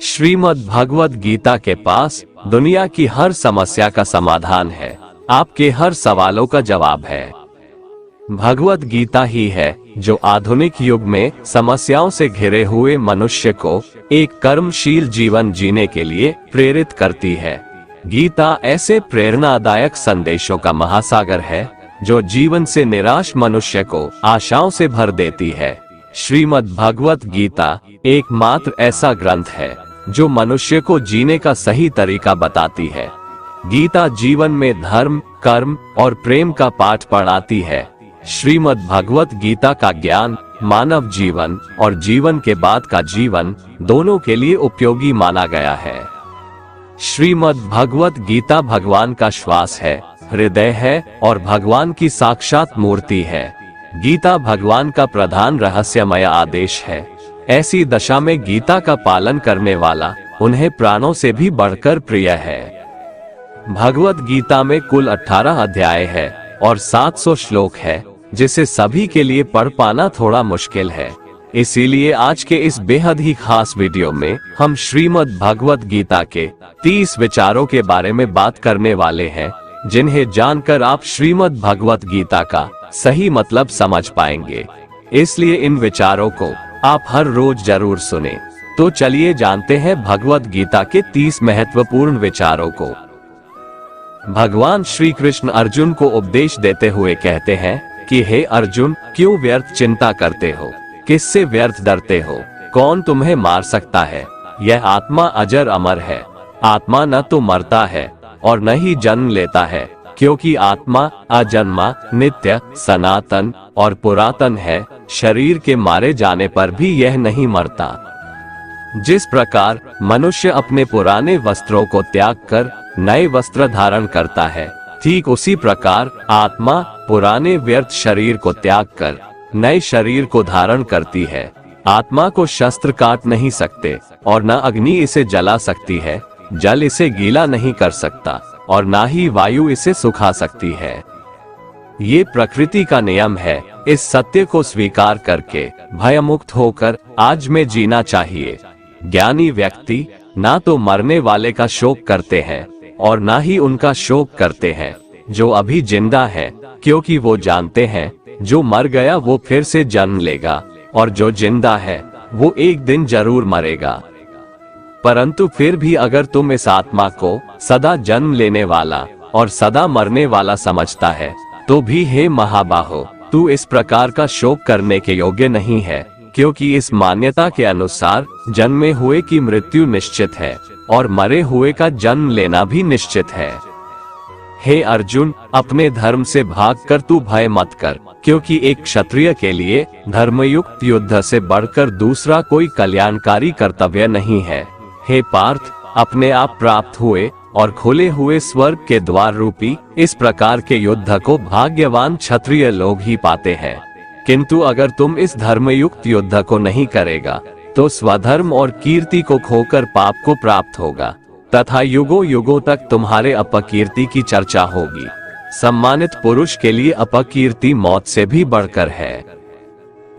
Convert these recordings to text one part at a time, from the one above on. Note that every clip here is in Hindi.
श्रीमद् भगवत गीता के पास दुनिया की हर समस्या का समाधान है, आपके हर सवालों का जवाब है। भगवत गीता ही है जो आधुनिक युग में समस्याओं से घिरे हुए मनुष्य को एक कर्मशील जीवन जीने के लिए प्रेरित करती है। गीता ऐसे प्रेरणादायक संदेशों का महासागर है जो जीवन से निराश मनुष्य को आशाओं से भर देती है। श्रीमद् भगवत गीता एकमात्र ऐसा ग्रंथ है जो मनुष्य को जीने का सही तरीका बताती है। गीता जीवन में धर्म, कर्म और प्रेम का पाठ पढ़ाती है। श्रीमद् भगवत गीता का ज्ञान मानव जीवन और जीवन के बाद का जीवन दोनों के लिए उपयोगी माना गया है। श्रीमद् भगवत गीता भगवान का श्वास है, हृदय है और भगवान की साक्षात मूर्ति है। गीता भगवान का प्रधान रहस्यमय आदेश है। ऐसी दशा में गीता का पालन करने वाला उन्हें प्राणों से भी बढ़कर प्रिय है। भगवत गीता में कुल 18 अध्याय है और 700 श्लोक है, जिसे सभी के लिए पढ़ पाना थोड़ा मुश्किल है। इसीलिए आज के इस बेहद ही खास वीडियो में हम श्रीमद् भगवत गीता के 30 विचारों के बारे में बात करने वाले हैं, जिन्हें जानकर आप श्रीमद् भगवत गीता का सही मतलब समझ पाएंगे। इसलिए इन विचारों को आप हर रोज जरूर सुने। तो चलिए जानते हैं भगवत गीता के 30 महत्वपूर्ण विचारों को। भगवान श्री कृष्ण अर्जुन को उपदेश देते हुए कहते हैं कि हे अर्जुन, क्यों व्यर्थ चिंता करते हो? किससे व्यर्थ डरते हो? कौन तुम्हें मार सकता है? यह आत्मा अजर अमर है। आत्मा न तो मरता है और न ही जन्म लेता है, क्योंकि आत्मा अजन्मा, नित्य, सनातन और पुरातन है। शरीर के मारे जाने पर भी यह नहीं मरता। जिस प्रकार मनुष्य अपने पुराने वस्त्रों को त्याग कर नए वस्त्र धारण करता है, ठीक उसी प्रकार आत्मा पुराने व्यर्थ शरीर को त्याग कर नए शरीर को धारण करती है। आत्मा को शस्त्र काट नहीं सकते और न अग्नि इसे जला सकती है, जल इसे गीला नहीं कर सकता और ना ही वायु इसे सुखा सकती है। ये प्रकृति का नियम है। इस सत्य को स्वीकार करके भयमुक्त होकर आज में जीना चाहिए। ज्ञानी व्यक्ति ना तो मरने वाले का शोक करते हैं और ना ही उनका शोक करते हैं जो अभी जिंदा है, क्योंकि वो जानते हैं जो मर गया वो फिर से जन्म लेगा और जो जिंदा है वो एक दिन जरूर मरेगा। परंतु फिर भी अगर तुम इस आत्मा को सदा जन्म लेने वाला और सदा मरने वाला समझता है, तो भी हे महाबाहो, तू इस प्रकार का शोक करने के योग्य नहीं है, क्योंकि इस मान्यता के अनुसार जन्मे हुए की मृत्यु निश्चित है और मरे हुए का जन्म लेना भी निश्चित है। हे अर्जुन, अपने धर्म से भागकर तू भय मत कर, क्योंकि एक क्षत्रिय के लिए धर्मयुक्त युद्ध से बढ़कर दूसरा कोई कल्याणकारी कर्तव्य नहीं है। हे पार्थ, अपने आप प्राप्त हुए और खुले हुए स्वर्ग के द्वार रूपी इस प्रकार के युद्ध को भाग्यवान क्षत्रिय लोग ही पाते हैं। किंतु अगर तुम इस धर्मयुक्त युद्ध को नहीं करेगा, तो स्वधर्म और कीर्ति को खोकर पाप को प्राप्त होगा तथा युगों युगों तक तुम्हारे अपकीर्ति की चर्चा होगी। सम्मानित पुरुष के लिए अपकीर्ति मौत से भी बढ़कर है।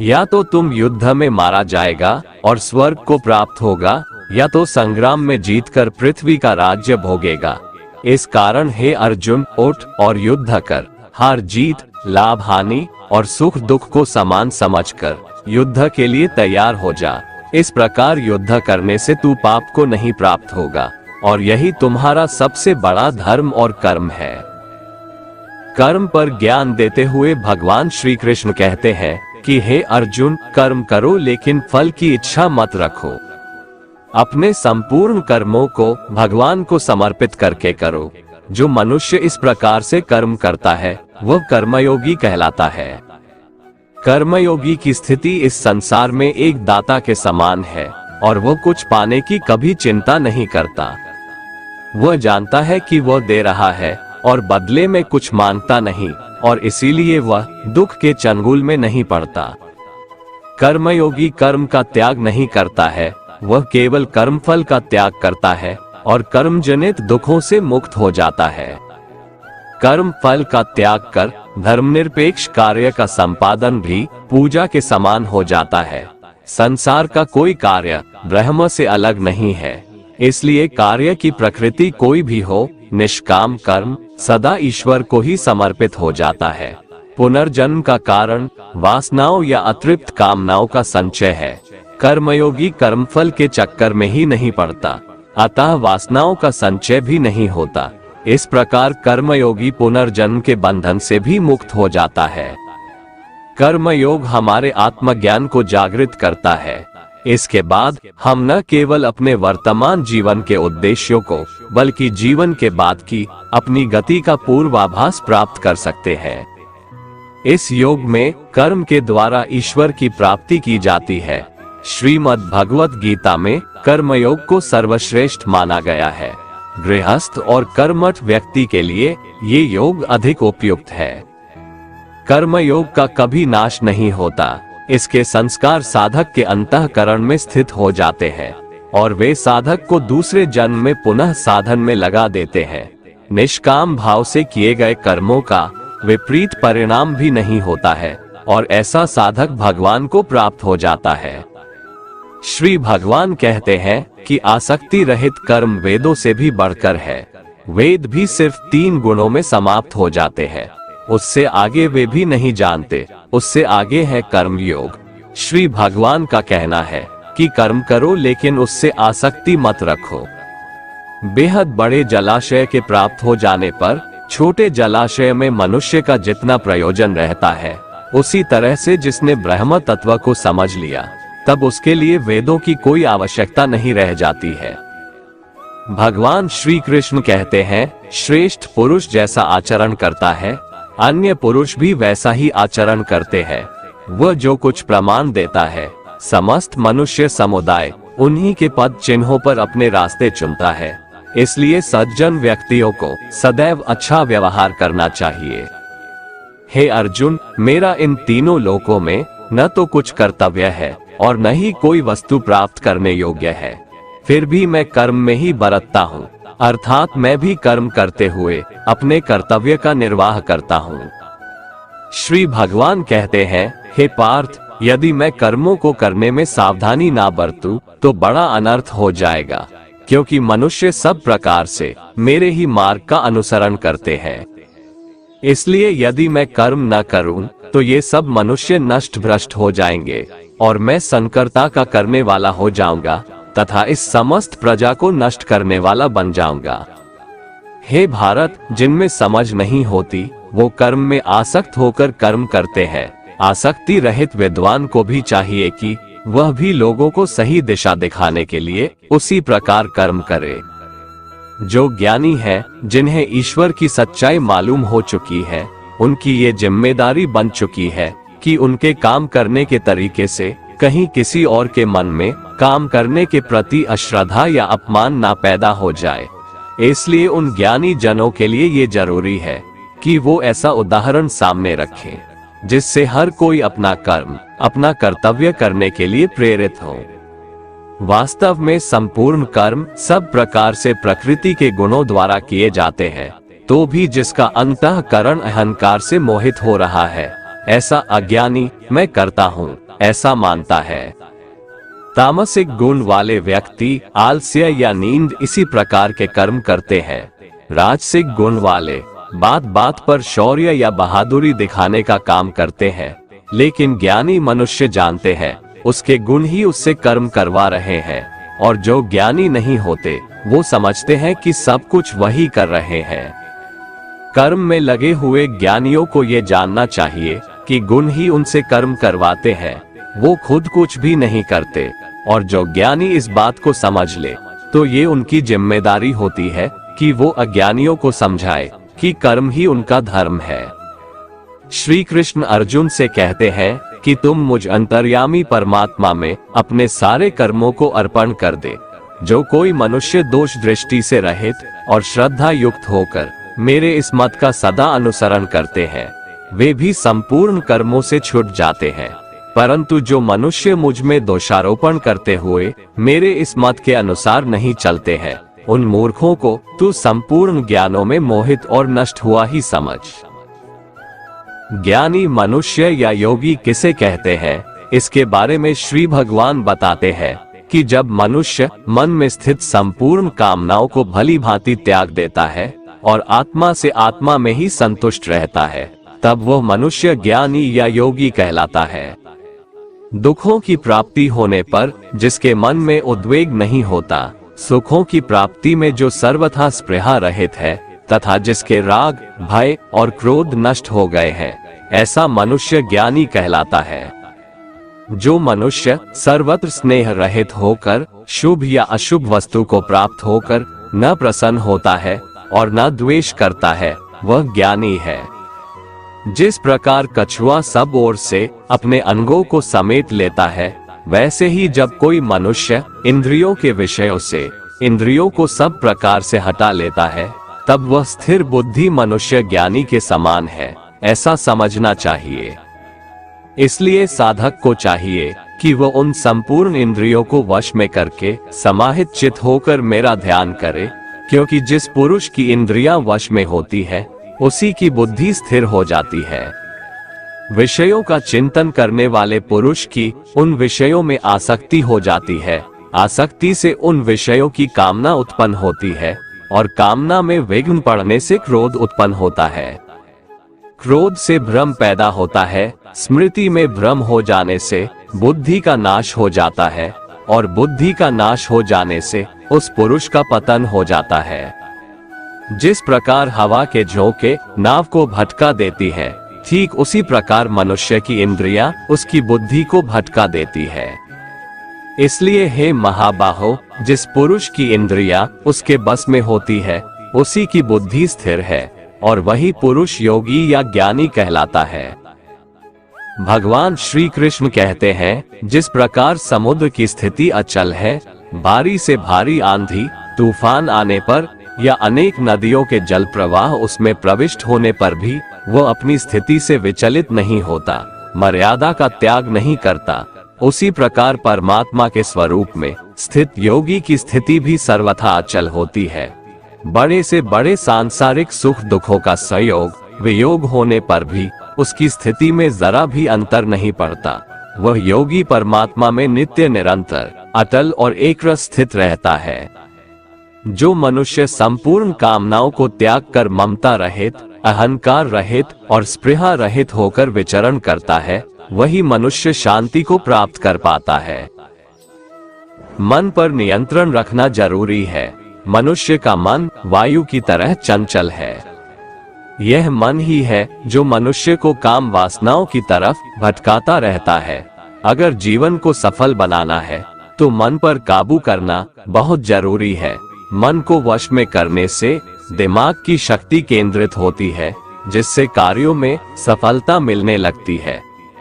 या तो तुम युद्ध में मारा जाएगा और स्वर्ग को प्राप्त होगा, या तो संग्राम में जीतकर पृथ्वी का राज्य भोगेगा। इस कारण हे अर्जुन, उठ और युद्ध कर। हार जीत, लाभ हानि और सुख दुख को समान समझकर युद्ध के लिए तैयार हो जा। इस प्रकार युद्ध करने से तू पाप को नहीं प्राप्त होगा और यही तुम्हारा सबसे बड़ा धर्म और कर्म है। कर्म पर ज्ञान देते हुए भगवान श्री कृष्ण कहते हैं कि हे अर्जुन, कर्म करो लेकिन फल की इच्छा मत रखो। अपने संपूर्ण कर्मों को भगवान को समर्पित करके करो। जो मनुष्य इस प्रकार से कर्म करता है वह कर्मयोगी कहलाता है। कर्मयोगी की स्थिति इस संसार में एक दाता के समान है और वह कुछ पाने की कभी चिंता नहीं करता। वह जानता है कि वह दे रहा है और बदले में कुछ मांगता नहीं, और इसीलिए वह दुख के चंगुल में नहीं पड़ता। कर्मयोगी कर्म का त्याग नहीं करता है, वह केवल कर्मफल का त्याग करता है और कर्मजनित दुखों से मुक्त हो जाता है। कर्म फल का त्याग कर धर्मनिरपेक्ष कार्य का संपादन भी पूजा के समान हो जाता है। संसार का कोई कार्य ब्रह्म से अलग नहीं है, इसलिए कार्य की प्रकृति कोई भी हो, निष्काम कर्म सदा ईश्वर को ही समर्पित हो जाता है। पुनर्जन्म का कारण वासनाओं या अतृप्त कामनाओं का संचय है। कर्मयोगी कर्मफल के चक्कर में ही नहीं पड़ता, अतः वासनाओं का संचय भी नहीं होता। इस प्रकार कर्मयोगी पुनर्जन्म के बंधन से भी मुक्त हो जाता है। कर्मयोग हमारे आत्मज्ञान को जागृत करता है। इसके बाद हम न केवल अपने वर्तमान जीवन के उद्देश्यों को, बल्कि जीवन के बाद की अपनी गति का पूर्वाभास प्राप्त कर सकते हैं। इस योग में कर्म के द्वारा ईश्वर की प्राप्ति की जाती है। श्रीमद् भगवत गीता में कर्मयोग को सर्वश्रेष्ठ माना गया है। गृहस्थ और कर्मठ व्यक्ति के लिए ये योग अधिक उपयुक्त है। कर्मयोग का कभी नाश नहीं होता। इसके संस्कार साधक के अंतःकरण में स्थित हो जाते हैं और वे साधक को दूसरे जन्म में पुनः साधन में लगा देते हैं। निष्काम भाव से किए गए कर्मों का विपरीत परिणाम भी नहीं होता है और ऐसा साधक भगवान को प्राप्त हो जाता है। श्री भगवान कहते हैं कि आसक्ति रहित कर्म वेदों से भी बढ़कर है। वेद भी सिर्फ 3 गुणों में समाप्त हो जाते हैं, उससे आगे वे भी नहीं जानते। उससे आगे है कर्म योग। श्री भगवान का कहना है कि कर्म करो लेकिन उससे आसक्ति मत रखो। बेहद बड़े जलाशय के प्राप्त हो जाने पर छोटे जलाशय में मनुष्य का जितना प्रयोजन रहता है, उसी तरह से जिसने ब्रह्म तत्व को समझ लिया, तब उसके लिए वेदों की कोई आवश्यकता नहीं रह जाती है। भगवान श्री कृष्ण कहते हैं, श्रेष्ठ पुरुष जैसा आचरण करता है, अन्य पुरुष भी वैसा ही आचरण करते हैं। वह जो कुछ प्रमाण देता है, समस्त मनुष्य समुदाय उन्हीं के पद चिन्हों पर अपने रास्ते चुनता है। इसलिए सज्जन व्यक्तियों को सदैव अच्छा व्यवहार करना चाहिए। हे अर्जुन, मेरा इन तीनों लोकों में न तो कुछ कर्तव्य है और न ही कोई वस्तु प्राप्त करने योग्य है, फिर भी मैं कर्म में ही बरतता हूँ, अर्थात मैं भी कर्म करते हुए अपने कर्तव्य का निर्वाह करता हूँ। श्री भगवान कहते हैं, हे पार्थ, यदि मैं कर्मों को करने में सावधानी ना बरतूं तो बड़ा अनर्थ हो जाएगा, क्योंकि मनुष्य सब प्रकार से मेरे ही मार्ग का अनुसरण करते हैं। इसलिए यदि मैं कर्म न करूं तो ये सब मनुष्य नष्ट भ्रष्ट हो जाएंगे और मैं संकर्ता का करने वाला हो जाऊंगा तथा इस समस्त प्रजा को नष्ट करने वाला बन जाऊंगा। हे भारत, जिनमें समझ नहीं होती वो कर्म में आसक्त होकर कर्म करते हैं। आसक्ति रहित विद्वान को भी चाहिए कि वह भी लोगों को सही दिशा दिखाने के लिए उसी प्रकार कर्म करे। जो ज्ञानी है, जिन्हें ईश्वर की सच्चाई मालूम हो चुकी है, उनकी ये जिम्मेदारी बन चुकी है कि उनके काम करने के तरीके से कहीं किसी और के मन में काम करने के प्रति अश्रद्धा या अपमान ना पैदा हो जाए। इसलिए उन ज्ञानी जनों के लिए ये जरूरी है कि वो ऐसा उदाहरण सामने रखें जिससे हर कोई अपना कर्म, अपना कर्तव्य करने के लिए प्रेरित हो। वास्तव में संपूर्ण कर्म सब प्रकार से प्रकृति के गुणों द्वारा किए जाते हैं, तो भी जिसका अंतःकरण अहंकार से मोहित हो रहा है, ऐसा अज्ञानी मैं करता हूँ ऐसा मानता है। तामसिक गुण वाले व्यक्ति आलस्य या नींद इसी प्रकार के कर्म करते हैं। राजसिक गुण वाले बात बात पर शौर्य या बहादुरी दिखाने का काम करते हैं, लेकिन ज्ञानी मनुष्य जानते हैं उसके गुण ही उससे कर्म करवा रहे हैं, और जो ज्ञानी नहीं होते वो समझते हैं कि सब कुछ वही कर रहे हैं। कर्म में लगे हुए ज्ञानियों को ये जानना चाहिए कि गुण ही उनसे कर्म करवाते हैं, वो खुद कुछ भी नहीं करते। और जो ज्ञानी इस बात को समझ ले तो ये उनकी जिम्मेदारी होती है कि वो अज्ञानियों को समझाए कि कर्म ही उनका धर्म है। श्री कृष्ण अर्जुन से कहते हैं कि तुम मुझ अंतर्यामी परमात्मा में अपने सारे कर्मों को अर्पण कर दे। जो कोई मनुष्य दोष दृष्टि से रहित और श्रद्धा युक्त होकर मेरे इस मत का सदा अनुसरण करते हैं, वे भी संपूर्ण कर्मों से छूट जाते हैं। परंतु जो मनुष्य मुझ में दोषारोपण करते हुए मेरे इस मत के अनुसार नहीं चलते हैं, उन मूर्खों को तू संपूर्ण ज्ञानों में मोहित और नष्ट हुआ ही समझ। ज्ञानी मनुष्य या योगी किसे कहते हैं इसके बारे में श्री भगवान बताते हैं कि जब मनुष्य मन में स्थित संपूर्ण कामनाओं को भली भांति त्याग देता है और आत्मा से आत्मा में ही संतुष्ट रहता है, तब वह मनुष्य ज्ञानी या योगी कहलाता है। दुखों की प्राप्ति होने पर जिसके मन में उद्वेग नहीं होता, सुखों की प्राप्ति में जो सर्वथा स्पृहा रहित है तथा जिसके राग, भय और क्रोध नष्ट हो गए हैं, ऐसा मनुष्य ज्ञानी कहलाता है। जो मनुष्य सर्वत्र स्नेह रहित होकर शुभ या अशुभ वस्तु को प्राप्त होकर न प्रसन्न होता है और न द्वेष करता है, वह ज्ञानी है। जिस प्रकार कछुआ सब ओर से अपने अंगों को समेट लेता है, वैसे ही जब कोई मनुष्य इंद्रियों के विषयों से इंद्रियों को सब प्रकार से हटा लेता है, तब वह स्थिर बुद्धि मनुष्य ज्ञानी के समान है, ऐसा समझना चाहिए। इसलिए साधक को चाहिए कि वह उन संपूर्ण इंद्रियों को वश में करके समाहित चित्त होकर मेरा ध्यान करे, क्योंकि जिस पुरुष की इंद्रियां वश में होती है, उसी की बुद्धि स्थिर हो जाती है। विषयों का चिंतन करने वाले पुरुष की उन विषयों में आसक्ति हो जाती है, आसक्ति से उन विषयों की कामना उत्पन्न होती है और कामना में विघ्न पड़ने से क्रोध उत्पन्न होता है। क्रोध से भ्रम पैदा होता है, स्मृति में भ्रम हो जाने से बुद्धि का नाश हो जाता है और बुद्धि का नाश हो जाने से उस पुरुष का पतन हो जाता है। जिस प्रकार हवा के झोंके नाव को भटका देती है, ठीक उसी प्रकार मनुष्य की इंद्रियां उसकी बुद्धि को भटका देती है। इसलिए हे महाबाहो, जिस पुरुष की इंद्रियां उसके बस में होती है, उसी की बुद्धि स्थिर है और वही पुरुष योगी या ज्ञानी कहलाता है। भगवान श्री कृष्ण कहते हैं, जिस प्रकार समुद्र की स्थिति अचल है, भारी से भारी आंधी तूफान आने पर या अनेक नदियों के जल प्रवाह उसमें प्रविष्ट होने पर भी वह अपनी स्थिति से विचलित नहीं होता, मर्यादा का त्याग नहीं करता, उसी प्रकार परमात्मा के स्वरूप में स्थित योगी की स्थिति भी सर्वथा अचल होती है। बड़े से बड़े सांसारिक सुख दुखों का संयोग वियोग होने पर भी उसकी स्थिति में जरा भी अंतर नहीं पड़ता। वह योगी परमात्मा में नित्य निरंतर अटल और एकरस स्थित रहता है। जो मनुष्य संपूर्ण कामनाओं को त्याग कर ममता रहित, अहंकार रहित और स्पृहा रहित होकर विचरण करता है, वही मनुष्य शांति को प्राप्त कर पाता है। मन पर नियंत्रण रखना जरूरी है। मनुष्य का मन वायु की तरह चंचल है। यह मन ही है जो मनुष्य को काम वासनाओं की तरफ भटकाता रहता है। अगर जीवन को सफल बनाना है तो मन पर काबू करना बहुत जरूरी है। मन को वश में करने से दिमाग की शक्ति केंद्रित होती है, जिससे कार्यों में सफलता मिलने लगती है।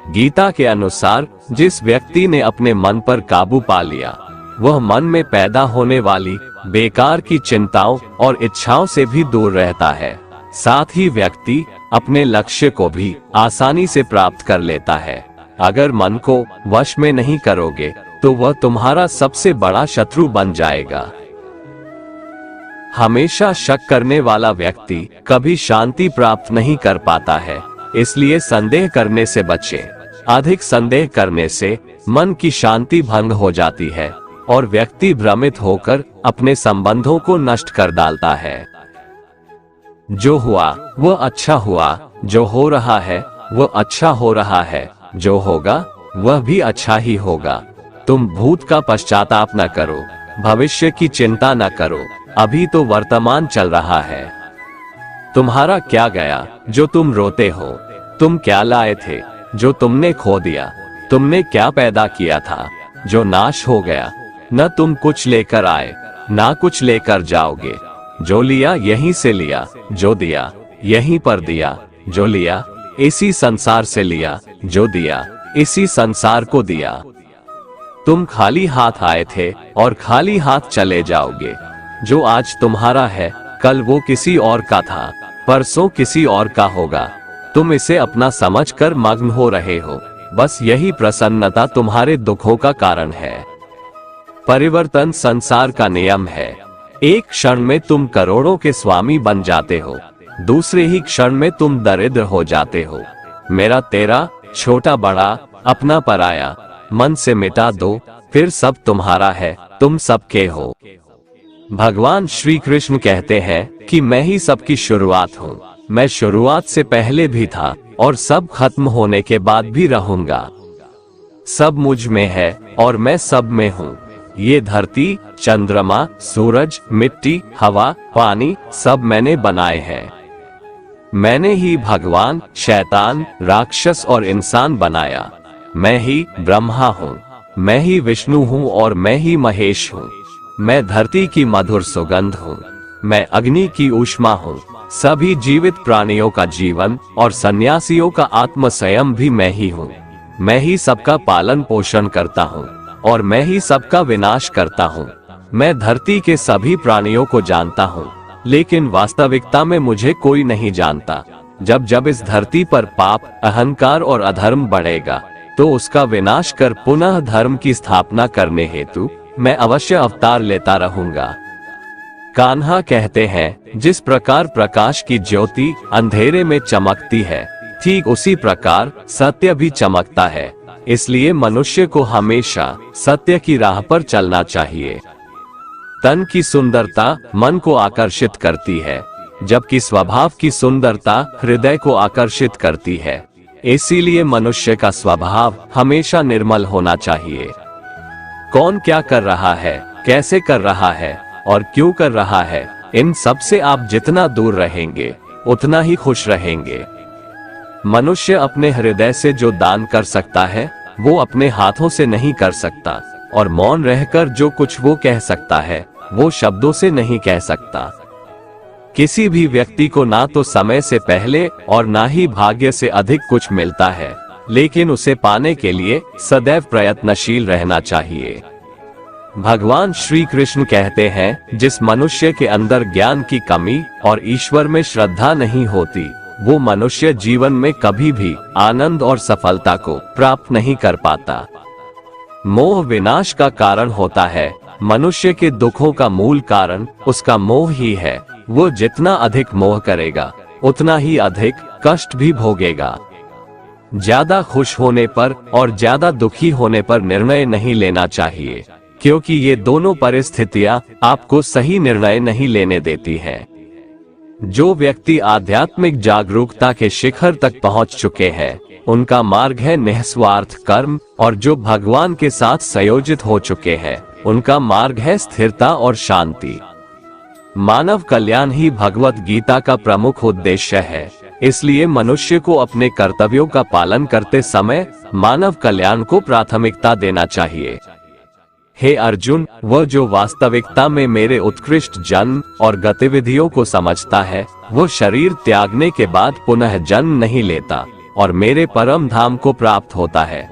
गीता के अनुसार जिस व्यक्ति ने अपने मन पर काबू पा लिया, वह मन में पैदा होने वाली बेकार की चिंताओं और इच्छाओं से भी दूर रहता है। साथ ही व्यक्ति अपने लक्ष्य को भी आसानी से प्राप्त कर लेता है। अगर मन को वश में नहीं करोगे तो वह तुम्हारा सबसे बड़ा शत्रु बन जाएगा। हमेशा शक करने वाला व्यक्ति कभी शांति प्राप्त नहीं कर पाता है, इसलिए संदेह करने से बचे। अधिक संदेह करने से मन की शांति भंग हो जाती है और व्यक्ति भ्रमित होकर अपने संबंधों को नष्ट कर डालता है। जो हुआ वह अच्छा हुआ, जो हो रहा है वह अच्छा हो रहा है, जो होगा वह भी अच्छा ही होगा। तुम भूत का पश्चाताप न करो, भविष्य की चिंता न करो, अभी तो वर्तमान चल रहा है। तुम्हारा क्या गया जो तुम रोते हो? तुम क्या लाए थे जो तुमने खो दिया? तुमने क्या पैदा किया था जो नाश हो गया? न तुम कुछ लेकर आए, ना कुछ लेकर जाओगे। जो लिया यहीं से लिया, जो दिया यहीं पर दिया। जो लिया इसी संसार से लिया, जो दिया इसी संसार को दिया। तुम खाली हाथ आए थे और खाली हाथ चले जाओगे। जो आज तुम्हारा है कल वो किसी और का था, परसों किसी और का होगा। तुम इसे अपना समझकर मग्न हो रहे हो। बस यही प्रसन्नता तुम्हारे दुखों का कारण है। परिवर्तन संसार का नियम है। एक क्षण में तुम करोड़ों के स्वामी बन जाते हो, दूसरे ही क्षण में तुम दरिद्र हो जाते हो। मेरा तेरा, छोटा बड़ा, अपना पराया मन से मिटा दो, फिर सब तुम्हारा है, तुम सबके हो। भगवान श्री कृष्ण कहते हैं कि मैं ही सबकी शुरुआत हूँ। मैं शुरुआत से पहले भी था और सब खत्म होने के बाद भी रहूंगा। सब मुझ में है और मैं सब में हूँ। ये धरती, चंद्रमा, सूरज, मिट्टी, हवा, पानी सब मैंने बनाए हैं। मैंने ही भगवान, शैतान, राक्षस और इंसान बनाया। मैं ही ब्रह्मा हूँ, मैं ही विष्णु हूँ और मैं ही महेश हूँ। मैं धरती की मधुर सुगंध हूँ, मैं अग्नि की ऊष्मा हूँ। सभी जीवित प्राणियों का जीवन और सन्यासियों का आत्म संयम भी मैं ही हूँ। मैं ही सबका पालन पोषण करता हूँ और मैं ही सबका विनाश करता हूँ। मैं धरती के सभी प्राणियों को जानता हूँ, लेकिन वास्तविकता में मुझे कोई नहीं जानता। जब जब इस धरती पर पाप, अहंकार और अधर्म बढ़ेगा, तो उसका विनाश कर पुनः धर्म की स्थापना करने हेतु मैं अवश्य अवतार लेता रहूंगा। कान्हा कहते हैं, जिस प्रकार प्रकाश की ज्योति अंधेरे में चमकती है, ठीक उसी प्रकार सत्य भी चमकता है। इसलिए मनुष्य को हमेशा सत्य की राह पर चलना चाहिए। तन की सुंदरता मन को आकर्षित करती है, जबकि स्वभाव की सुंदरता हृदय को आकर्षित करती है। इसीलिए मनुष्य का स्वभाव हमेशा निर्मल होना चाहिए। कौन क्या कर रहा है, कैसे कर रहा है और क्यों कर रहा है, इन सब से आप जितना दूर रहेंगे उतना ही खुश रहेंगे। मनुष्य अपने हृदय से जो दान कर सकता है वो अपने हाथों से नहीं कर सकता, और मौन रहकर जो कुछ वो कह सकता है वो शब्दों से नहीं कह सकता। किसी भी व्यक्ति को ना तो समय से पहले और ना ही भाग्य से अधिक कुछ मिलता है, लेकिन उसे पाने के लिए सदैव प्रयत्नशील रहना चाहिए। भगवान श्री कृष्ण कहते हैं, जिस मनुष्य के अंदर ज्ञान की कमी और ईश्वर में श्रद्धा नहीं होती, वो मनुष्य जीवन में कभी भी आनंद और सफलता को प्राप्त नहीं कर पाता। मोह विनाश का कारण होता है। मनुष्य के दुखों का मूल कारण उसका मोह ही है। वो जितना अधिक मोह करेगा उतना ही अधिक कष्ट भी भोगेगा। ज्यादा खुश होने पर और ज्यादा दुखी होने पर निर्णय नहीं लेना चाहिए, क्योंकि ये दोनों परिस्थितियां आपको सही निर्णय नहीं लेने देती हैं। जो व्यक्ति आध्यात्मिक जागरूकता के शिखर तक पहुंच चुके हैं, उनका मार्ग है निस्वार्थ कर्म, और जो भगवान के साथ संयोजित हो चुके हैं, उनका मार्ग है स्थिरता और शांति। मानव कल्याण ही भगवत गीता का प्रमुख उद्देश्य है। इसलिए मनुष्य को अपने कर्तव्यों का पालन करते समय मानव कल्याण को प्राथमिकता देना चाहिए। हे अर्जुन, वह जो वास्तविकता में मेरे उत्कृष्ट जन्म और गतिविधियों को समझता है, वो शरीर त्यागने के बाद पुनः जन्म नहीं लेता और मेरे परम धाम को प्राप्त होता है।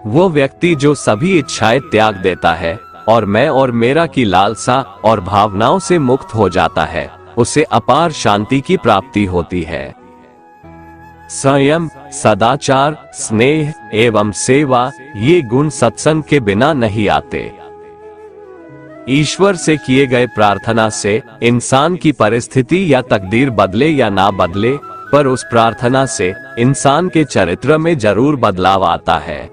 वो व्यक्ति जो सभी इच्छाएं त्याग देता है और मैं और मेरा की लालसा और भावनाओं से मुक्त हो जाता है, उसे अपार शांति की प्राप्ति होती है। संयम, सदाचार, स्नेह एवं सेवा, ये गुण सत्संग के बिना नहीं आते। ईश्वर से किए गए प्रार्थना से इंसान की परिस्थिति या तकदीर बदले या ना बदले, पर उस प्रार्थना से इंसान के चरित्र में जरूर बदलाव आता है।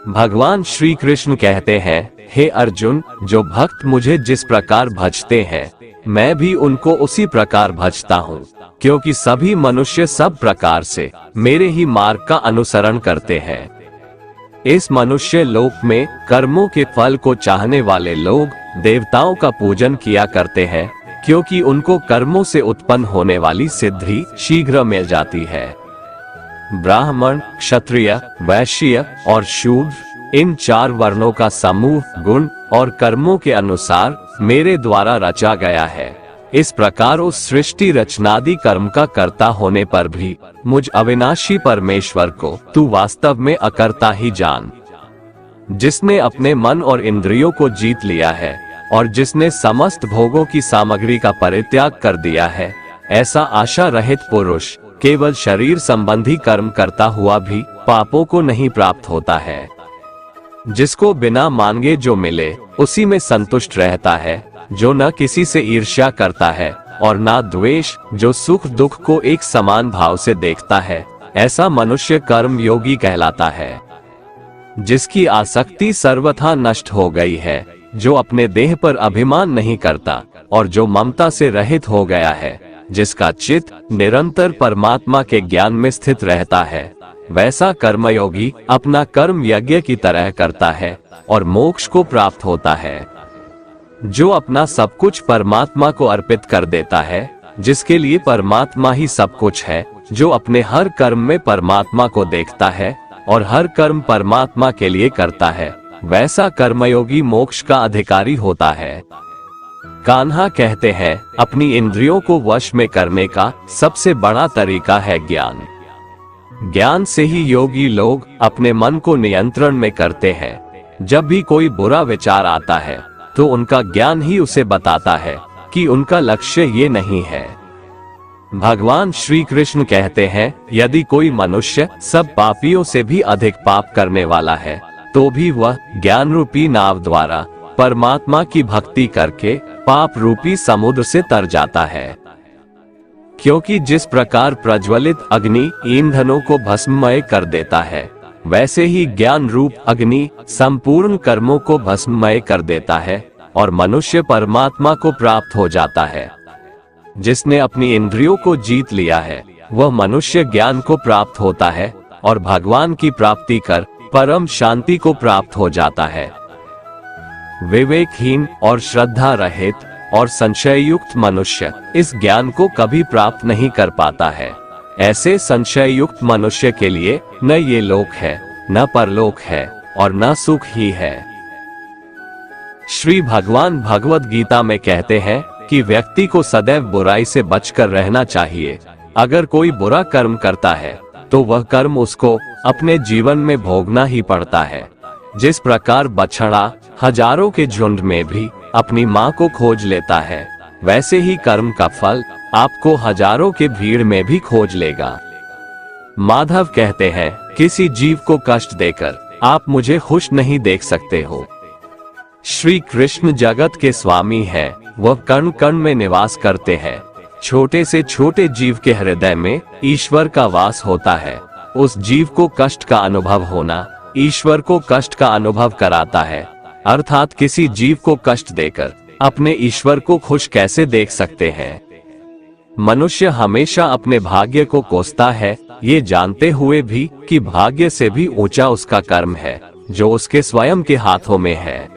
भगवान श्री कृष्ण कहते हैं, हे अर्जुन, जो भक्त मुझे जिस प्रकार भजते हैं, मैं भी उनको उसी प्रकार भजता हूँ, क्योंकि सभी मनुष्य सब प्रकार से मेरे ही मार्ग का अनुसरण करते हैं। इस मनुष्य लोक में कर्मों के फल को चाहने वाले लोग देवताओं का पूजन किया करते हैं, क्योंकि उनको कर्मों से उत्पन्न होने वाली सिद्धि शीघ्र मिल जाती है। ब्राह्मण, क्षत्रिय, वैश्य और शूद्र, इन 4 वर्णों का समूह गुण और कर्मों के अनुसार मेरे द्वारा रचा गया है। इस प्रकार उस सृष्टि रचनादि कर्म का कर्ता होने पर भी मुझ अविनाशी परमेश्वर को तू वास्तव में अकर्ता ही जान। जिसने अपने मन और इंद्रियों को जीत लिया है और जिसने समस्त भोगों की सामग्री का परित्याग कर दिया है, ऐसा आशा रहित पुरुष केवल शरीर संबंधी कर्म करता हुआ भी पापों को नहीं प्राप्त होता है। जिसको बिना मांगे जो मिले उसी में संतुष्ट रहता है, जो न किसी से ईर्ष्या करता है और ना द्वेष, जो सुख दुख को एक समान भाव से देखता है, ऐसा मनुष्य कर्म योगी कहलाता है, जिसकी आसक्ति सर्वथा नष्ट हो गई है, जो अपने देह पर अभिमान नहीं करता और जो ममता से रहित हो गया है, जिसका चित्त निरंतर परमात्मा के ज्ञान में स्थित रहता है। वैसा कर्मयोगी अपना कर्म यज्ञ की तरह करता है और मोक्ष को प्राप्त होता है। जो अपना सब कुछ परमात्मा को अर्पित कर देता है, जिसके लिए परमात्मा ही सब कुछ है, जो अपने हर कर्म में परमात्मा को देखता है और हर कर्म परमात्मा के लिए करता है, वैसा कर्मयोगी मोक्ष का अधिकारी होता है। कान्हा कहते हैं, अपनी इंद्रियों को वश में करने का सबसे बड़ा तरीका है ज्ञान। ज्ञान से ही योगी लोग अपने मन को नियंत्रण में करते हैं। जब भी कोई बुरा विचार आता है तो उनका ज्ञान ही उसे बताता है कि उनका लक्ष्य ये नहीं है। भगवान श्री कृष्ण कहते हैं, यदि कोई मनुष्य सब पापियों से भी अधिक पाप करने वाला है तो भी वह ज्ञान रूपी नाव द्वारा परमात्मा की भक्ति करके पाप रूपी समुद्र से तर जाता है। क्योंकि जिस प्रकार प्रज्वलित अग्नि ईंधनों को भस्ममय कर देता है, वैसे ही ज्ञान रूप अग्नि संपूर्ण कर्मों को भस्ममय कर देता है और मनुष्य परमात्मा को प्राप्त हो जाता है। जिसने अपनी इंद्रियों को जीत लिया है, वह मनुष्य ज्ञान को प्राप्त होता है और भगवान की प्राप्ति कर परम शांति को प्राप्त हो जाता है। विवेकहीन और श्रद्धा रहित और संशय युक्त मनुष्य इस ज्ञान को कभी प्राप्त नहीं कर पाता है। ऐसे संशय युक्त मनुष्य के लिए न ये लोक है, न परलोक है और न सुख ही है। श्री भगवान भगवत गीता में कहते हैं कि व्यक्ति को सदैव बुराई से बचकर रहना चाहिए। अगर कोई बुरा कर्म करता है तो वह कर्म उसको अपने जीवन में भोगना ही पड़ता है। जिस प्रकार बछड़ा हजारों के झुंड में भी अपनी माँ को खोज लेता है, वैसे ही कर्म का फल आपको हजारों के भीड़ में भी खोज लेगा। माधव कहते हैं, किसी जीव को कष्ट देकर आप मुझे खुश नहीं देख सकते हो। श्री कृष्ण जगत के स्वामी हैं, वह कण कण में निवास करते हैं। छोटे से छोटे जीव के हृदय में ईश्वर का वास होता है। उस जीव को कष्ट का अनुभव होना ईश्वर को कष्ट का अनुभव कराता है। अर्थात किसी जीव को कष्ट देकर अपने ईश्वर को खुश कैसे देख सकते हैं। मनुष्य हमेशा अपने भाग्य को कोसता है, ये जानते हुए भी कि भाग्य से भी ऊंचा उसका कर्म है जो उसके स्वयं के हाथों में है।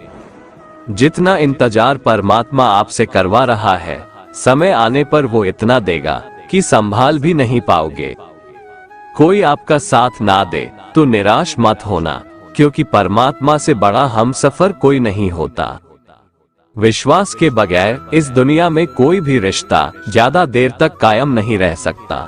जितना इंतजार परमात्मा आपसे करवा रहा है, समय आने पर वो इतना देगा कि संभाल भी नहीं पाओगे। कोई आपका साथ ना दे तो निराश मत होना, क्योंकि परमात्मा से बड़ा हमसफर कोई नहीं होता। विश्वास के बगैर इस दुनिया में कोई भी रिश्ता ज्यादा देर तक कायम नहीं रह सकता।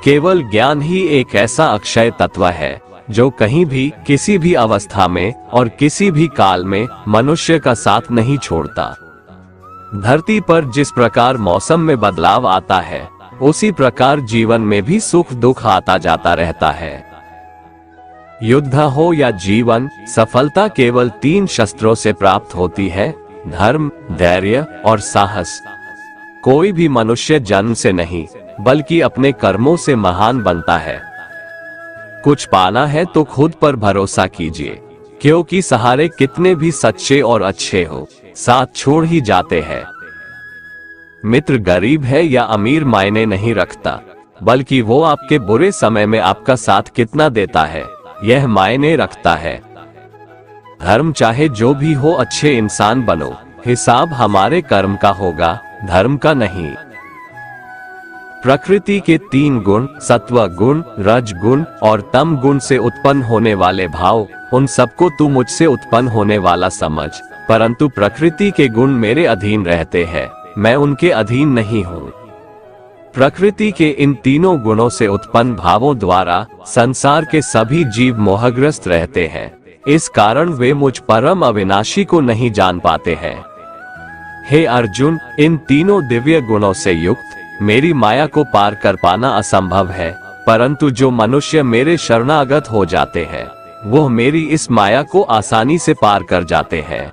केवल ज्ञान ही एक ऐसा अक्षय तत्व है जो कहीं भी किसी भी अवस्था में और किसी भी काल में मनुष्य का साथ नहीं छोड़ता। धरती पर जिस प्रकार मौसम में बदलाव आता है, उसी प्रकार जीवन में भी सुख दुख आता जाता रहता है। युद्ध हो या जीवन, सफलता केवल 3 शस्त्रों से प्राप्त होती है, धर्म, धैर्य और साहस। कोई भी मनुष्य जन्म से नहीं बल्कि अपने कर्मों से महान बनता है। कुछ पाना है तो खुद पर भरोसा कीजिए, क्योंकि सहारे कितने भी सच्चे और अच्छे हो, साथ छोड़ ही जाते हैं। मित्र गरीब है या अमीर मायने नहीं रखता, बल्कि वो आपके बुरे समय में आपका साथ कितना देता है, यह मायने रखता है। धर्म चाहे जो भी हो, अच्छे इंसान बनो, हिसाब हमारे कर्म का होगा, धर्म का नहीं। प्रकृति के 3 गुण, सत्व गुण, रज गुण और तम गुण से उत्पन्न होने वाले भाव, उन सबको तू मुझसे उत्पन्न होने वाला समझ, परंतु प्रकृति के गुण मेरे अधीन रहते हैं, मैं उनके अधीन नहीं हूँ। प्रकृति के इन तीनों गुणों से उत्पन्न भावों द्वारा संसार के सभी जीव मोहग्रस्त रहते हैं। इस कारण वे मुझ परम अविनाशी को नहीं जान पाते हैं। हे अर्जुन, इन तीनों दिव्य गुणों से युक्त मेरी माया को पार कर पाना असंभव है, परंतु जो मनुष्य मेरे शरणागत हो जाते हैं, वो मेरी इस माया को आसानी से पार कर जाते हैं।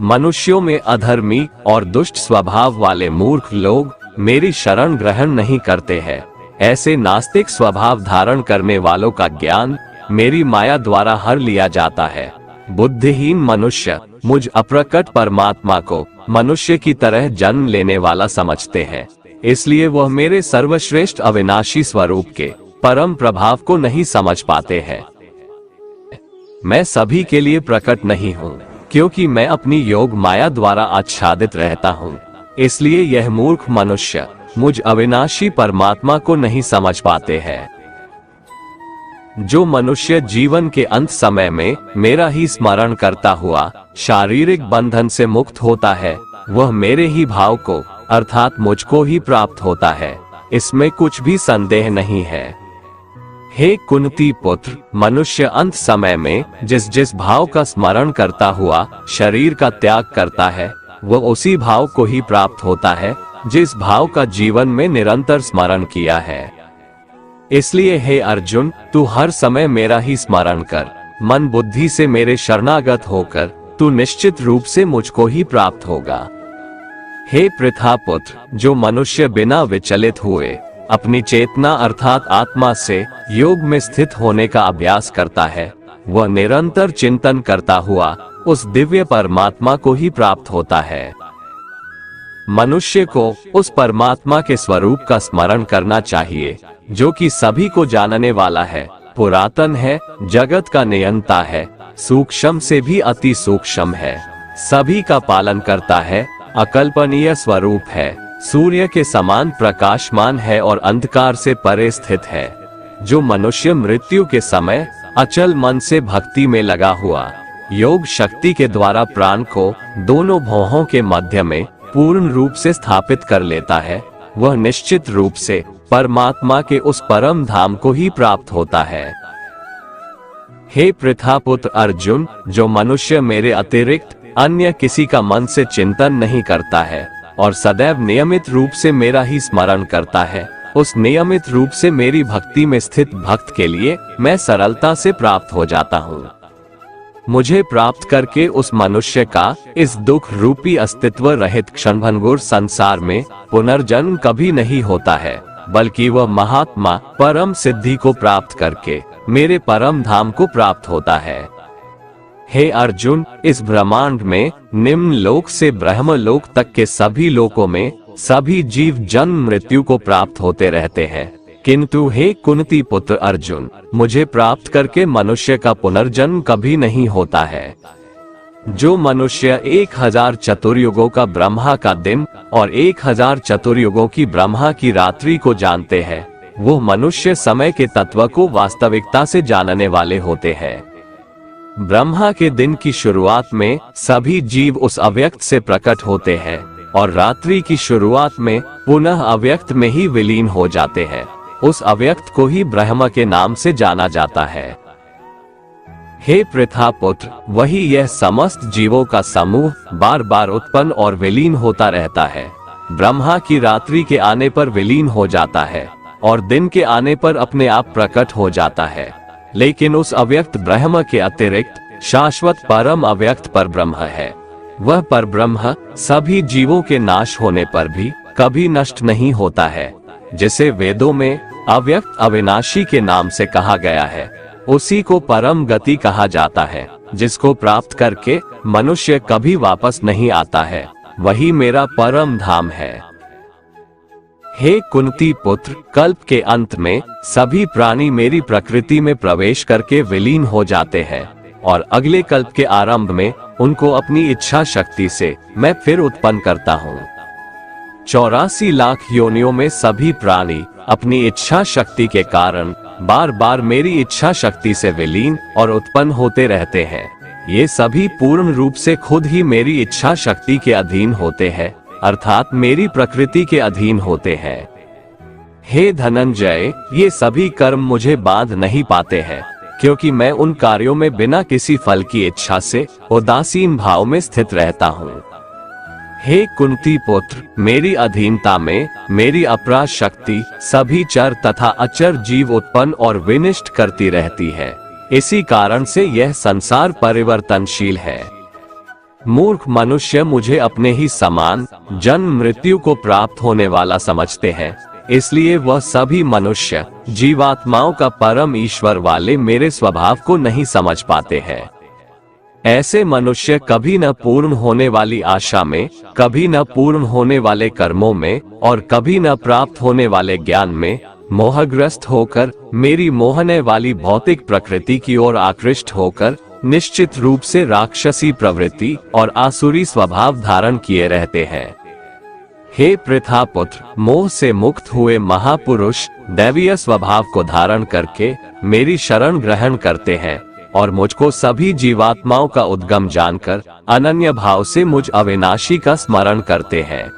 मनुष्यों में अधर्मी और दुष्ट स्वभाव वाले मूर्ख लोग मेरी शरण ग्रहण नहीं करते हैं, ऐसे नास्तिक स्वभाव धारण करने वालों का ज्ञान मेरी माया द्वारा हर लिया जाता है। बुद्धिहीन मनुष्य मुझ अप्रकट परमात्मा को मनुष्य की तरह जन्म लेने वाला समझते हैं, इसलिए वह मेरे सर्वश्रेष्ठ अविनाशी स्वरूप के परम प्रभाव को नहीं समझ पाते हैं। मैं सभी के लिए प्रकट नहीं हूँ, क्योंकि मैं अपनी योग माया द्वारा आच्छादित रहता हूँ। इसलिए यह मूर्ख मनुष्य मुझ अविनाशी परमात्मा को नहीं समझ पाते हैं। जो मनुष्य जीवन के अंत समय में मेरा ही स्मरण करता हुआ शारीरिक बंधन से मुक्त होता है, वह मेरे ही भाव को अर्थात मुझको ही प्राप्त होता है, इसमें कुछ भी संदेह नहीं है। हे कुंती पुत्र, मनुष्य अंत समय में जिस जिस भाव का स्मरण करता हुआ शरीर का त्याग करता है, वह उसी भाव को ही प्राप्त होता है जिस भाव का जीवन में निरंतर स्मरण किया है। इसलिए हे अर्जुन, तू हर समय मेरा ही स्मरण कर, मन बुद्धि से मेरे शरणागत होकर तू निश्चित रूप से मुझको ही प्राप्त होगा। हे पृथापुत्र, जो मनुष्य बिना विचलित हुए अपनी चेतना अर्थात आत्मा से योग में स्थित होने का अभ्यास करता है, वह निरंतर चिंतन करता हुआ उस दिव्य परमात्मा को ही प्राप्त होता है। मनुष्य को उस परमात्मा के स्वरूप का स्मरण करना चाहिए, जो कि सभी को जानने वाला है, पुरातन है, जगत का नियंता है, सूक्ष्म से भी अति सूक्ष्म है, सभी का पालन करता है, अकल्पनीय स्वरूप है, सूर्य के समान प्रकाशमान है और अंधकार से परे स्थित है। जो मनुष्य मृत्यु के समय अचल मन से भक्ति में लगा हुआ योग शक्ति के द्वारा प्राण को दोनों भौहों के मध्य में पूर्ण रूप से स्थापित कर लेता है, वह निश्चित रूप से परमात्मा के उस परम धाम को ही प्राप्त होता है। हे पृथापुत्र अर्जुन, जो मनुष्य मेरे अतिरिक्त अन्य किसी का मन से चिंतन नहीं करता है और सदैव नियमित रूप से मेरा ही स्मरण करता है, उस नियमित रूप से मेरी भक्ति में स्थित भक्त के लिए मैं सरलता से प्राप्त हो जाता हूँ। मुझे प्राप्त करके उस मनुष्य का इस दुख रूपी अस्तित्व रहित क्षणभंगुर संसार में पुनर्जन्म कभी नहीं होता है, बल्कि वह महात्मा परम सिद्धि को प्राप्त करके मेरे परम धाम को प्राप्त होता है। हे अर्जुन, इस ब्रह्मांड में निम्न लोक से ब्रह्म लोक तक के सभी लोकों में सभी जीव जन्म मृत्यु को प्राप्त होते रहते हैं, किंतु हे कुंती पुत्र अर्जुन, मुझे प्राप्त करके मनुष्य का पुनर्जन्म कभी नहीं होता है। जो मनुष्य 1000 चतुर्युगों का ब्रह्मा का दिन और 1000 चतुर्युगों की ब्रह्मा की रात्रि को जानते हैं, वो मनुष्य समय के तत्व को वास्तविकता से जानने वाले होते हैं। ब्रह्मा के दिन की शुरुआत में सभी जीव उस अव्यक्त से प्रकट होते हैं और रात्रि की शुरुआत में पुनः अव्यक्त में ही विलीन हो जाते हैं। उस अव्यक्त को ही ब्रह्म के नाम से जाना जाता है। हे पृथापुत्र, वही यह समस्त जीवों का समूह बार बार उत्पन्न और विलीन होता रहता है। ब्रह्मा की रात्रि के आने पर विलीन हो जाता है और दिन के आने पर अपने आप प्रकट हो जाता है, लेकिन उस अव्यक्त ब्रह्म के अतिरिक्त शाश्वत परम अव्यक्त पर ब्रह्म है। वह पर ब्रह्म सभी जीवों के नाश होने पर भी कभी नष्ट नहीं होता है, जिसे वेदों में अव्यक्त अविनाशी के नाम से कहा गया है। उसी को परम गति कहा जाता है, जिसको प्राप्त करके मनुष्य कभी वापस नहीं आता है, वही मेरा परम धाम है। हे कुंती पुत्र, कल्प के अंत में सभी प्राणी मेरी प्रकृति में प्रवेश करके विलीन हो जाते हैं और अगले कल्प के आरंभ में उनको अपनी इच्छा शक्ति से मैं फिर उत्पन्न करता हूँ। 84 लाख योनियों में सभी प्राणी अपनी इच्छा शक्ति के कारण बार बार मेरी इच्छा शक्ति से विलीन और उत्पन्न होते रहते हैं। ये सभी पूर्ण रूप से खुद ही मेरी इच्छा शक्ति के अधीन होते हैं, अर्थात मेरी प्रकृति के अधीन होते हैं। हे धनंजय, ये सभी कर्म मुझे बांध नहीं पाते हैं, क्योंकि मैं उन कार्यों में बिना किसी फल की इच्छा से उदासीन भाव में स्थित रहता हूँ। हे कुंती पुत्र, मेरी अधीनता में मेरी अपराध शक्ति सभी चर तथा अचर जीव उत्पन्न और विनिष्ट करती रहती है। इसी कारण से यह संसार परिवर्तनशील है। मूर्ख मनुष्य मुझे अपने ही समान जन्म मृत्यु को प्राप्त होने वाला समझते हैं, इसलिए वह सभी मनुष्य जीवात्माओं का परम ईश्वर वाले मेरे स्वभाव को नहीं समझ पाते हैं। ऐसे मनुष्य कभी न पूर्ण होने वाली आशा में, कभी न पूर्ण होने वाले कर्मों में और कभी न प्राप्त होने वाले ज्ञान में मोहग्रस्त होकर मेरी मोहने वाली भौतिक प्रकृति की ओर आकृष्ट होकर निश्चित रूप से राक्षसी प्रवृत्ति और आसुरी स्वभाव धारण किए रहते हैं। हे पृथा पुत्र, मोह से मुक्त हुए महापुरुष दैवीय स्वभाव को धारण करके मेरी शरण ग्रहण करते हैं और मुझको सभी जीवात्माओं का उद्गम जानकर अनन्य भाव से मुझ अविनाशी का स्मरण करते हैं।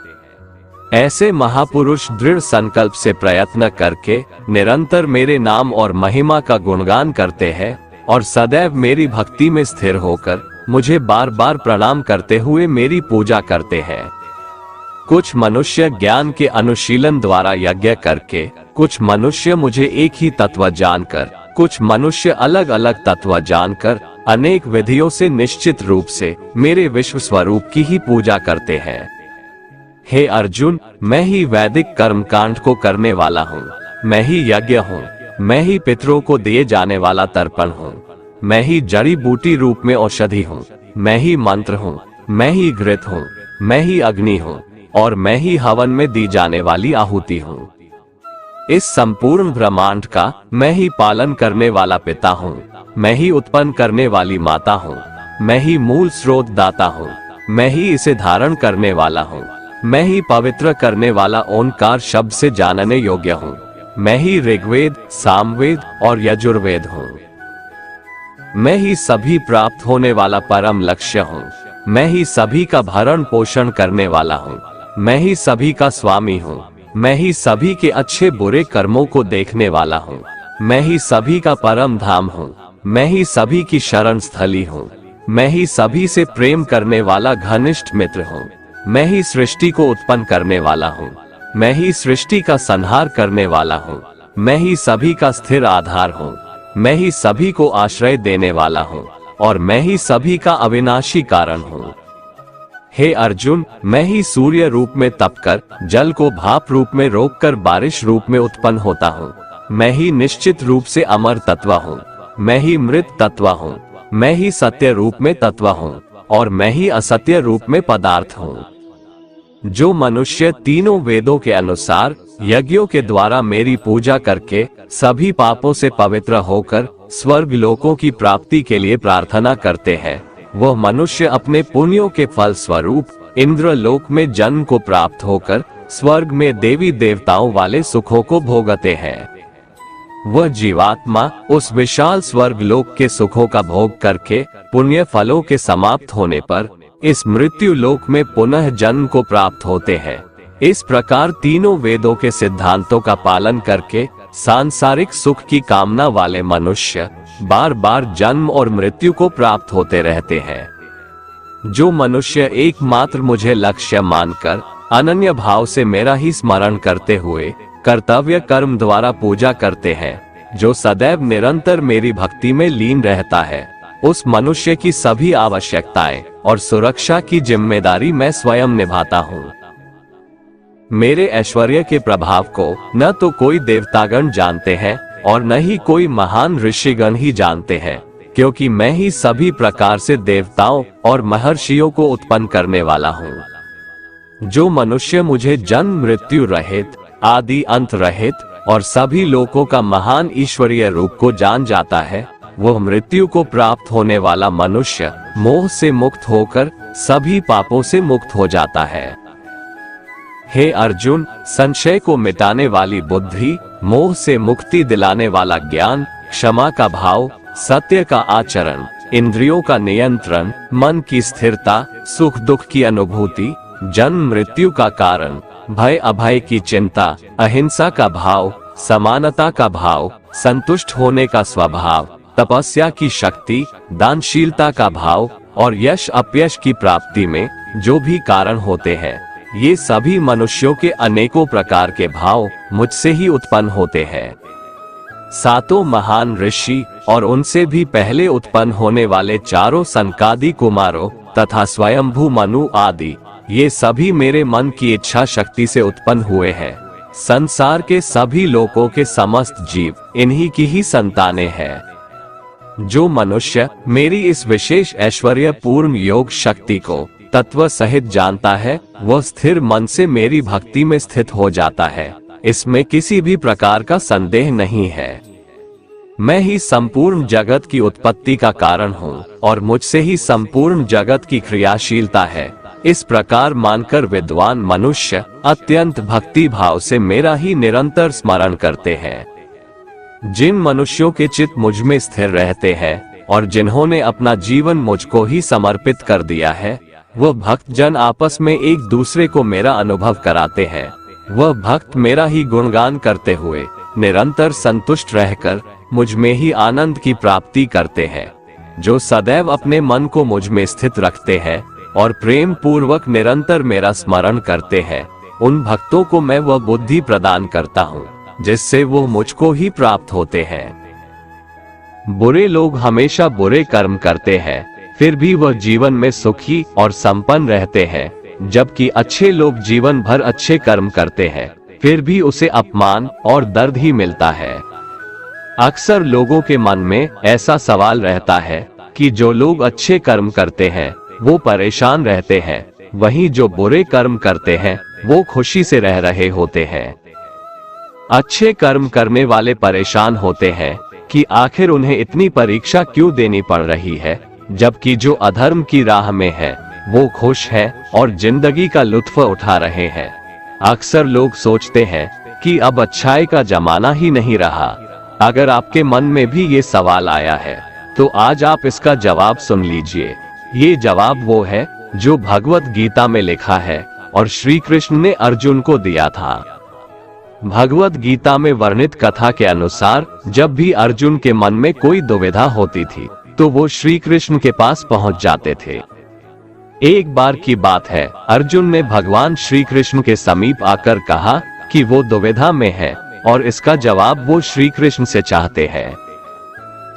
ऐसे महापुरुष दृढ़ संकल्प से प्रयत्न करके निरंतर मेरे नाम और महिमा का गुणगान करते हैं और सदैव मेरी भक्ति में स्थिर होकर मुझे बार बार प्रणाम करते हुए मेरी पूजा करते हैं। कुछ मनुष्य ज्ञान के अनुशीलन द्वारा यज्ञ करके, कुछ मनुष्य मुझे एक ही तत्व जानकर, कुछ मनुष्य अलग अलग तत्व जानकर अनेक विधियों से निश्चित रूप से मेरे विश्व स्वरूप की ही पूजा करते हैं। हे अर्जुन, मैं ही वैदिक कर्मकांड को करने वाला हूँ, मैं ही यज्ञ हूँ, मैं ही पितरों को दिए जाने वाला तर्पण हूँ, मैं ही जड़ी बूटी रूप में औषधि हूँ, मैं ही मंत्र हूँ, मैं ही घृत हूँ, मैं ही अग्नि हूँ और मैं ही हवन में दी जाने वाली आहुति हूँ। इस संपूर्ण ब्रह्मांड का मैं ही पालन करने वाला पिता हूँ, मैं ही उत्पन्न करने वाली माता हूँ, मैं ही मूल स्रोत दाता हूँ, मैं ही इसे धारण करने वाला हूँ, मैं ही पवित्र करने वाला ओंकार शब्द से जानने योग्य हूँ, मैं ही ऋग्वेद, सामवेद और यजुर्वेद हूँ। मैं ही सभी प्राप्त होने वाला परम लक्ष्य हूँ, मैं ही सभी का भरण पोषण करने वाला हूँ, मैं ही सभी का स्वामी हूँ, मैं ही सभी के अच्छे बुरे कर्मों को देखने वाला हूँ, मैं ही सभी का परम धाम हूँ, मैं ही सभी की शरण स्थली हूँ, मैं ही सभी से प्रेम करने वाला घनिष्ठ मित्र हूँ, मैं ही सृष्टि को उत्पन्न करने वाला हूँ, मैं ही सृष्टि का संहार करने वाला हूँ, मैं ही सभी का स्थिर आधार हूँ, मैं ही सभी को आश्रय देने वाला हूँ और मैं ही सभी का अविनाशी कारण हूँ। हे अर्जुन, मैं ही सूर्य रूप में तपकर जल को भाप रूप में रोककर बारिश रूप में उत्पन्न होता हूँ, मैं ही निश्चित रूप से अमर तत्व हूँ, मैं ही मृत तत्व हूँ, मैं ही सत्य रूप में तत्व हूँ और मैं ही असत्य रूप में पदार्थ हूँ। जो मनुष्य तीनों वेदों के अनुसार यज्ञों के द्वारा मेरी पूजा करके सभी पापों से पवित्र होकर स्वर्ग लोकों की प्राप्ति के लिए प्रार्थना करते हैं, वह मनुष्य अपने पुण्यों के फल स्वरूप इंद्र लोक में जन्म को प्राप्त होकर स्वर्ग में देवी देवताओं वाले सुखों को भोगते हैं। वह जीवात्मा उस विशाल स्वर्ग लोक के सुखों का भोग करके पुण्य फलों के समाप्त होने पर इस मृत्यु लोक में पुनः जन्म को प्राप्त होते हैं। इस प्रकार तीनों वेदों के सिद्धांतों का पालन करके सांसारिक सुख की कामना वाले मनुष्य बार बार जन्म और मृत्यु को प्राप्त होते रहते हैं। जो मनुष्य एकमात्र मुझे लक्ष्य मानकर अनन्य भाव से मेरा ही स्मरण करते हुए कर्तव्य कर्म द्वारा पूजा करते हैं, जो सदैव निरंतर मेरी भक्ति में लीन रहता है, उस मनुष्य की सभी आवश्यकताएं और सुरक्षा की जिम्मेदारी मैं स्वयं निभाता हूँ। मेरे ऐश्वर्य के प्रभाव को न तो कोई देवतागण जानते हैं और न ही कोई महान ऋषिगण ही जानते हैं, क्योंकि मैं ही सभी प्रकार से देवताओं और महर्षियों को उत्पन्न करने वाला हूँ। जो मनुष्य मुझे जन्म मृत्यु रहित, आदि अंत रहित और सभी लोकों का महान ईश्वरीय रूप को जान जाता है, वह मृत्यु को प्राप्त होने वाला मनुष्य मोह से मुक्त होकर सभी पापों से मुक्त हो जाता है। हे अर्जुन, संशय को मिटाने वाली बुद्धि, मोह से मुक्ति दिलाने वाला ज्ञान, क्षमा का भाव, सत्य का आचरण, इंद्रियों का नियंत्रण, मन की स्थिरता, सुख दुख की अनुभूति, जन्म मृत्यु का कारण, भय अभय की चिंता, अहिंसा का भाव, समानता का भाव, संतुष्ट होने का स्वभाव, तपस्या की शक्ति, दानशीलता का भाव और यश अपयश की प्राप्ति में जो भी कारण होते हैं, ये सभी मनुष्यों के अनेकों प्रकार के भाव मुझसे ही उत्पन्न होते हैं। सातों महान ऋषि और उनसे भी पहले उत्पन्न होने वाले चारों सनकादि कुमारों तथा स्वयंभू मनु आदि, ये सभी मेरे मन की इच्छा शक्ति से उत्पन्न हुए हैं। संसार के सभी लोगों के समस्त जीव इन्हीं की ही संतानें हैं। जो मनुष्य मेरी इस विशेष ऐश्वर्य पूर्ण योग शक्ति को तत्व सहित जानता है, वह स्थिर मन से मेरी भक्ति में स्थित हो जाता है। इसमें किसी भी प्रकार का संदेह नहीं है। मैं ही संपूर्ण जगत की उत्पत्ति का कारण हूँ और मुझसे ही संपूर्ण जगत की क्रियाशीलता है। इस प्रकार मानकर विद्वान मनुष्य अत्यंत भक्ति भाव से मेरा ही निरंतर स्मरण करते हैं। जिन मनुष्यों के चित्त मुझ में स्थिर रहते हैं और जिन्होंने अपना जीवन मुझको ही समर्पित कर दिया है, वह भक्त जन आपस में एक दूसरे को मेरा अनुभव कराते हैं। वह भक्त मेरा ही गुणगान करते हुए निरंतर संतुष्ट रहकर मुझ में ही आनंद की प्राप्ति करते हैं। जो सदैव अपने मन को मुझ में स्थित रखते हैं और प्रेम पूर्वक निरंतर मेरा स्मरण करते हैं, उन भक्तों को मैं वह बुद्धि प्रदान करता हूँ जिससे वो मुझको ही प्राप्त होते हैं। बुरे लोग हमेशा बुरे कर्म करते हैं, फिर भी वह जीवन में सुखी और संपन्न रहते हैं, जबकि अच्छे लोग जीवन भर अच्छे कर्म करते हैं, फिर भी उसे अपमान और दर्द ही मिलता है। अक्सर लोगों के मन में ऐसा सवाल रहता है कि जो लोग अच्छे कर्म करते हैं वो परेशान रहते हैं, वहीं जो बुरे कर्म करते हैं वो खुशी से रह रहे होते हैं। अच्छे कर्म करने वाले परेशान होते हैं कि आखिर उन्हें इतनी परीक्षा क्यों देनी पड़ रही है, जबकि जो अधर्म की राह में है वो खुश है और जिंदगी का लुत्फ उठा रहे हैं। अक्सर लोग सोचते हैं कि अब अच्छाई का जमाना ही नहीं रहा। अगर आपके मन में भी ये सवाल आया है तो आज आप इसका जवाब सुन लीजिए। ये जवाब वो है जो भगवत गीता में लिखा है और श्री कृष्ण ने अर्जुन को दिया था। भगवत गीता में वर्णित कथा के अनुसार जब भी अर्जुन के मन में कोई दुविधा होती थी तो वो श्री कृष्ण के पास पहुंच जाते थे। एक बार की बात है, अर्जुन ने भगवान श्री कृष्ण के समीप आकर कहा कि वो दुविधा में है और इसका जवाब वो श्री कृष्ण से चाहते हैं।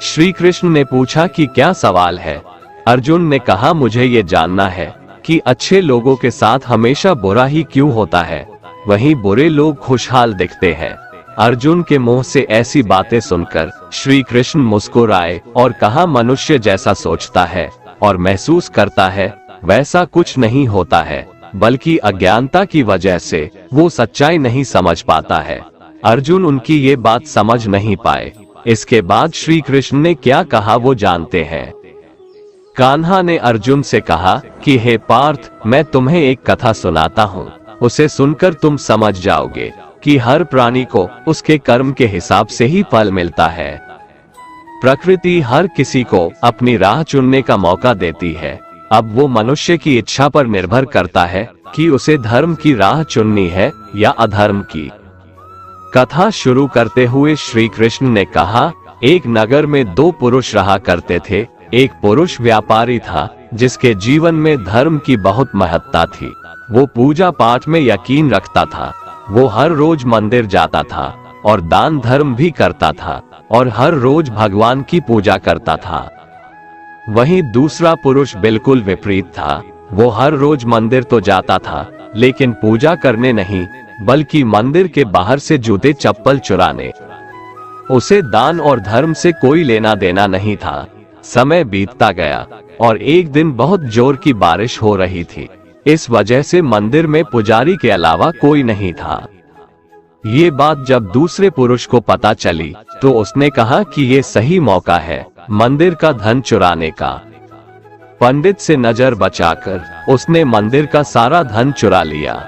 श्री कृष्ण ने पूछा कि क्या सवाल है। अर्जुन ने कहा, मुझे ये जानना है कि अच्छे लोगों के साथ हमेशा बुरा ही क्यों होता है, वहीं बुरे लोग खुशहाल दिखते हैं। अर्जुन के मुंह से ऐसी बातें सुनकर श्री कृष्ण मुस्कुराए और कहा, मनुष्य जैसा सोचता है और महसूस करता है वैसा कुछ नहीं होता है, बल्कि अज्ञानता की वजह से वो सच्चाई नहीं समझ पाता है। अर्जुन उनकी ये बात समझ नहीं पाए। इसके बाद श्री कृष्ण ने क्या कहा वो जानते हैं। कान्हा ने अर्जुन से कहा कि हे पार्थ, मैं तुम्हें एक कथा सुनाता हूँ, उसे सुनकर तुम समझ जाओगे कि हर प्राणी को उसके कर्म के हिसाब से ही फल मिलता है। प्रकृति हर किसी को अपनी राह चुनने का मौका देती है। अब वो मनुष्य की इच्छा पर निर्भर करता है कि उसे धर्म की राह चुननी है या अधर्म की। कथा शुरू करते हुए श्री कृष्ण ने कहा, एक नगर में दो पुरुष रहा करते थे। एक पुरुष व्यापारी था जिसके जीवन में धर्म की बहुत महत्ता थी। वो पूजा पाठ में यकीन रखता था। वो हर रोज मंदिर जाता था और दान धर्म भी करता था और हर रोज भगवान की पूजा करता था। वहीं दूसरा पुरुष बिल्कुल विपरीत था। वो हर रोज मंदिर तो जाता था लेकिन पूजा करने नहीं, बल्कि मंदिर के बाहर से जूते चप्पल चुराने। उसे दान और धर्म से कोई लेना देना नहीं था। समय बीतता गया और एक दिन बहुत जोर की बारिश हो रही थी। इस वजह से मंदिर में पुजारी के अलावा कोई नहीं था। ये बात जब दूसरे पुरुष को पता चली तो उसने कहा कि ये सही मौका है मंदिर का धन चुराने का। पंडित से नजर बचाकर उसने मंदिर का सारा धन चुरा लिया।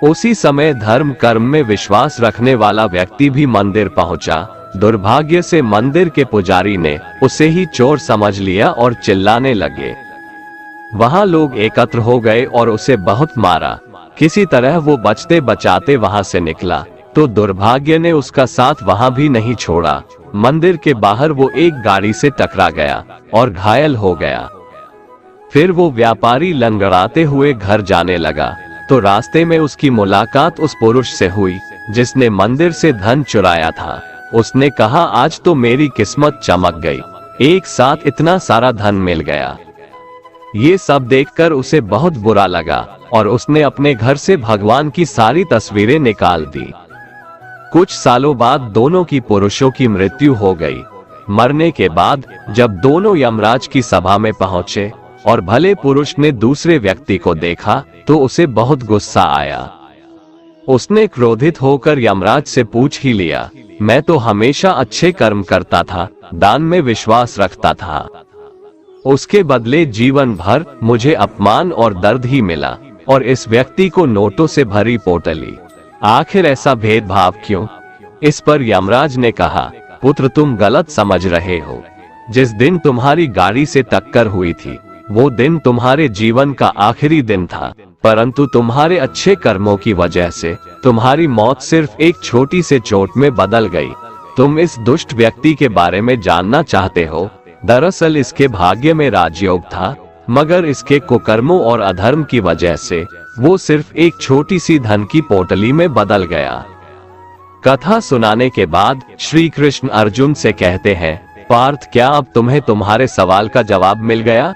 उसी समय धर्म कर्म में विश्वास रखने वाला व्यक्ति भी मंदिर पहुंचा। दुर्भाग्य से मंदिर के पुजारी ने उसे ही चोर समझ लिया और चिल्लाने लगे। वहां लोग एकत्र हो गए और उसे बहुत मारा। किसी तरह वो बचते बचाते वहां से निकला तो दुर्भाग्य ने उसका साथ वहां भी नहीं छोड़ा। मंदिर के बाहर वो एक गाड़ी से टकरा गया और घायल हो गया। फिर वो व्यापारी लंगड़ाते हुए घर जाने लगा तो रास्ते में उसकी मुलाकात उस पुरुष से हुई जिसने मंदिर से धन चुराया था। उसने कहा, आज तो मेरी किस्मत चमक गई, एक साथ इतना सारा धन मिल गया। ये सब देखकर उसे बहुत बुरा लगा और उसने अपने घर से भगवान की सारी तस्वीरें निकाल दी। कुछ सालों बाद दोनों की पुरुषों की मृत्यु हो गई। मरने के बाद जब दोनों यमराज की सभा में पहुंचे और भले पुरुष ने दूसरे व्यक्ति को देखा तो उसे बहुत गुस्सा आया। उसने क्रोधित होकर यमराज से पूछ ही लिया, मैं तो हमेशा अच्छे कर्म करता था, दान में विश्वास रखता था, उसके बदले जीवन भर मुझे अपमान और दर्द ही मिला और इस व्यक्ति को नोटों से भरी पोटली, आखिर ऐसा भेदभाव क्यों? इस पर यमराज ने कहा, पुत्र तुम गलत समझ रहे हो। जिस दिन तुम्हारी गाड़ी से टक्कर हुई थी वो दिन तुम्हारे जीवन का आखिरी दिन था, परंतु तुम्हारे अच्छे कर्मों की वजह से तुम्हारी मौत सिर्फ एक छोटी से चोट में बदल गई। तुम इस दुष्ट व्यक्ति के बारे में जानना चाहते हो? दरअसल इसके भाग्य में राजयोग था, मगर इसके कुकर्मों और अधर्म की वजह से वो सिर्फ एक छोटी सी धन की पोटली में बदल गया। कथा सुनाने के बाद श्री कृष्ण अर्जुन से कहते हैं, पार्थ क्या अब तुम्हें तुम्हारे सवाल का जवाब मिल गया?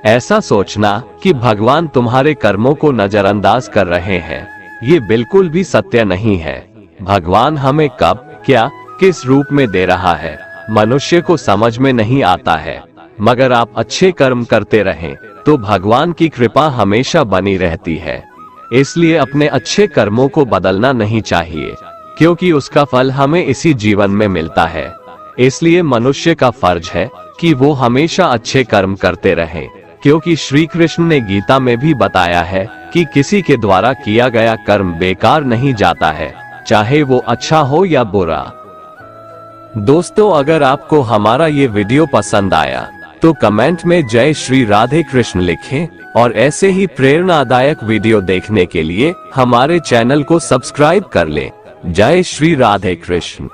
ऐसा सोचना कि भगवान तुम्हारे कर्मों को नजरअंदाज कर रहे हैं, ये बिल्कुल भी सत्य नहीं है। भगवान हमें कब, क्या, किस रूप में दे रहा है मनुष्य को समझ में नहीं आता है, मगर आप अच्छे कर्म करते रहें तो भगवान की कृपा हमेशा बनी रहती है। इसलिए अपने अच्छे कर्मों को बदलना नहीं चाहिए, क्योंकि उसका फल हमें इसी जीवन में मिलता है। इसलिए मनुष्य का फर्ज है कि वो हमेशा अच्छे कर्म करते रहें, क्योंकि श्री कृष्ण ने गीता में भी बताया है कि किसी के द्वारा किया गया कर्म बेकार नहीं जाता है, चाहे वो अच्छा हो या बुरा। दोस्तों, अगर आपको हमारा ये वीडियो पसंद आया तो कमेंट में जय श्री राधे कृष्ण लिखें और ऐसे ही प्रेरणादायक वीडियो देखने के लिए हमारे चैनल को सब्सक्राइब कर लें। जय श्री राधे कृष्ण।